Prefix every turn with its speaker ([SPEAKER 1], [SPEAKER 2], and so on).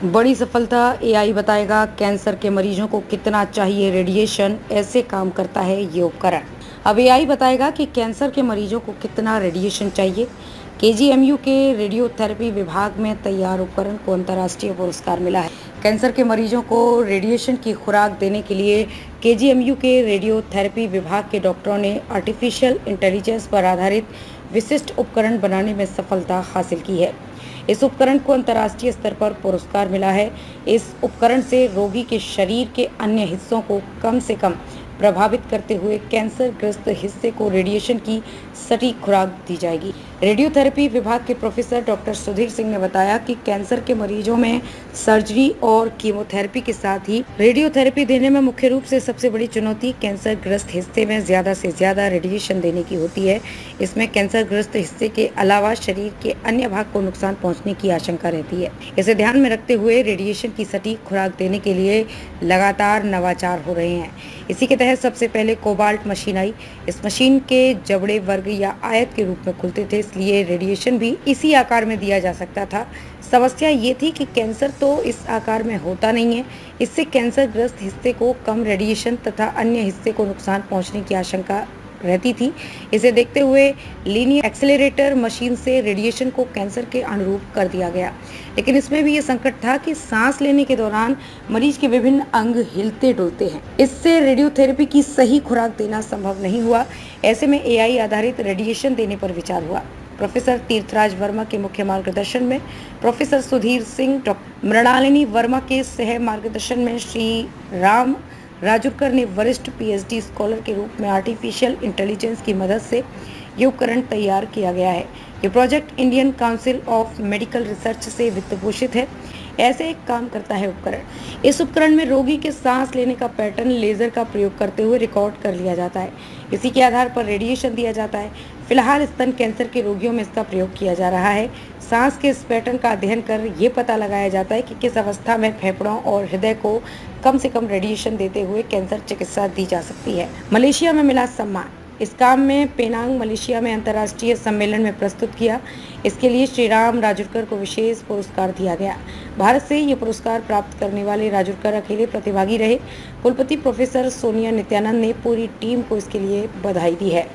[SPEAKER 1] बड़ी सफलता। एआई बताएगा कैंसर के मरीजों को कितना चाहिए रेडिएशन, ऐसे काम करता है ये उपकरण। अब एआई बताएगा कि कैंसर के मरीजों को कितना रेडिएशन चाहिए। केजीएमयू के रेडियोथेरेपी विभाग में तैयार उपकरण को अंतर्राष्ट्रीय पुरस्कार मिला है। कैंसर के मरीजों को रेडिएशन की खुराक देने के लिए केजीएमयू के रेडियोथेरेपी विभाग के डॉक्टरों ने आर्टिफिशियल इंटेलिजेंस पर आधारित विशिष्ट उपकरण बनाने में सफलता हासिल की है। इस उपकरण को अंतर्राष्ट्रीय स्तर पर पुरस्कार मिला है। इस उपकरण से रोगी के शरीर के अन्य हिस्सों को कम से कम प्रभावित करते हुए कैंसर ग्रस्त हिस्से को रेडिएशन की सटीक खुराक दी जाएगी। रेडियोथेरेपी विभाग के प्रोफेसर डॉक्टर सुधीर सिंह ने बताया कि कैंसर के मरीजों में सर्जरी और कीमोथेरेपी के साथ ही रेडियोथेरेपी देने में मुख्य रूप से सबसे बड़ी चुनौती कैंसर ग्रस्त हिस्से में ज्यादा से ज्यादा रेडिएशन देने की होती है। इसमें कैंसर ग्रस्त हिस्से के अलावा शरीर के अन्य भाग को नुकसान पहुंचने की आशंका रहती है। इसे ध्यान में रखते हुए रेडिएशन की सटीक खुराक देने के लिए लगातार नवाचार हो रहे हैं। इसी के तहत सबसे पहले कोबाल्ट मशीन आई। इस मशीन के जबड़े वर्ग या आयत के रूप में खुलते थे, इसलिए रेडिएशन भी इसी आकार में दिया जा सकता था। समस्या ये थी कि कैंसर तो इस आकार में होता नहीं है। इससे कैंसर ग्रस्त हिस्से को कम रेडिएशन तथा अन्य हिस्से को नुकसान पहुंचने की आशंका रहती थी। इसे देखते हुए लीनियर एक्सेलरेटर मशीन से रेडिएशन को कैंसर के अनुरूप कर दिया गया, लेकिन इसमें भी ये संकट था कि सांस लेने के दौरान मरीज के विभिन्न अंग हिलते डुलते हैं। इससे रेडियोथेरेपी की सही खुराक देना संभव नहीं हुआ। ऐसे में एआई आधारित रेडिएशन देने पर विचार हुआ। प्रोफेसर तीर्थराज वर्मा के मुख्य मार्गदर्शन में प्रोफेसर सुधीर सिंह, डॉक्टर मृणालिनी वर्मा के सह मार्गदर्शन में श्री राम राजुरकर ने वरिष्ठ पीएचडी स्कॉलर के रूप में आर्टिफिशियल इंटेलिजेंस की मदद से ये उपकरण तैयार किया गया है। ये project Indian council of medical research से वित्त पोषित है। ऐसे एक काम करता है उपकरण। इस उपकरण में रोगी के सांस लेने का पैटर्न लेजर का प्रयोग करते हुए रिकॉर्ड कर लिया जाता है। इसी के आधार पर रेडिएशन दिया जाता है। फिलहाल स्तन कैंसर के रोगियों में इसका प्रयोग किया जा रहा है। सांस के इस पैटर्न का अध्ययन कर ये पता लगाया जाता है कि किस अवस्था में फेफड़ों और हृदय को कम से कम रेडिएशन देते हुए कैंसर चिकित्सा दी जा सकती है। मलेशिया में मिला सम्मान। इस काम में पेनांग मलेशिया में अंतर्राष्ट्रीय सम्मेलन में प्रस्तुत किया। इसके लिए श्री राम राजुरकर को विशेष पुरस्कार दिया गया। भारत से ये पुरस्कार प्राप्त करने वाले राजुरकर अकेले प्रतिभागी रहे। कुलपति प्रोफेसर सोनिया नित्यानंद ने पूरी टीम को इसके लिए बधाई दी है।